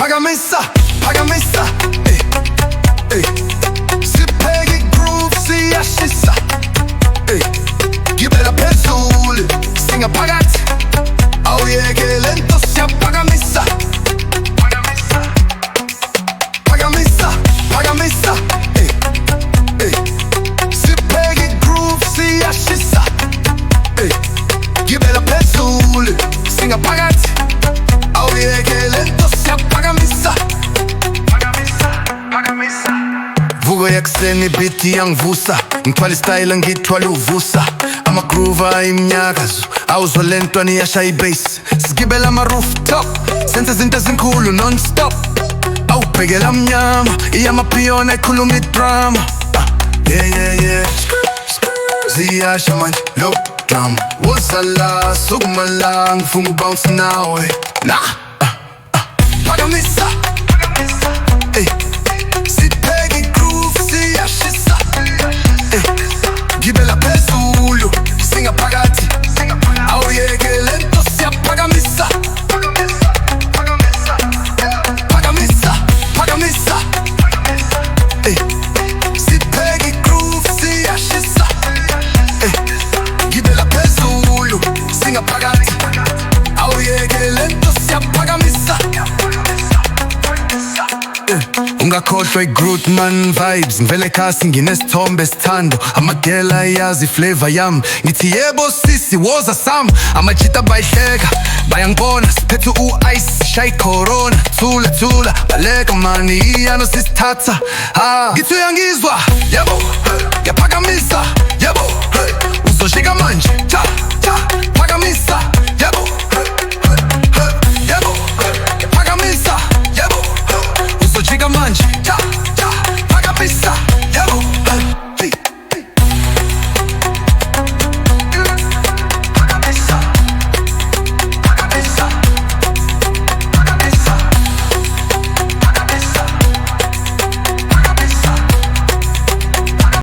pagamisa, pagamisa, ey, ey. Sipheke groove siyashisa, ey. Gibela phezulu singaphakathi awuyekele nto siyapagamisa. Pagamisa, pagamisa, pagamisa, ey, ey. Sipheke groove siyashisa, ey. Gibela phezulu singaphakathi awuyekele nto siyapagamisa. Pagamisa, pagamisa. Vuka yakuseni biti yangivusa, ngithwala istyle ngithwala uvusa. Ama-groove ayimnyakazo awuzwa le ntwana iyashaya i-bass. Sigibela ama-rooftop senze izinto ezinkulu non-stop. Awubhekela mnyama iyamapiyona ikhuluma idrama. Yeah, yeah, yeah. Ziyasha manje lo drama. Wozala sukumala ngifuna ubounce nawe. Nah, pagamisa, pagamisa, ey. Sipheke groove siyashisa, ey. Gibela phezulu singaphakathi awuyekele nto siyapagamisa. Pagamisa, pagamisa, pagamisa, ey. Sipheke groove siyashisa, ey. Gibela phezulu singaphakathi awuyekele nto siyapagamisa. Ungakhohlwa i-Grootman vibes, ngivele khasi nginesithombe esithando. Amagela ayazi iflavor yami, ngithi yebo sisi woza sami. Amajita bayihleka bayangibona siphethe u-ice shay corona. Thula thula baleka mani iyano sisithatha. Ngithi uyangizwa yebo ngiyaphakamisa yebo uzoshika manje cha cha phakamisa yebo yebo ngiyaphakamisa yebo uzoshika manje cha cha phakamisa yebo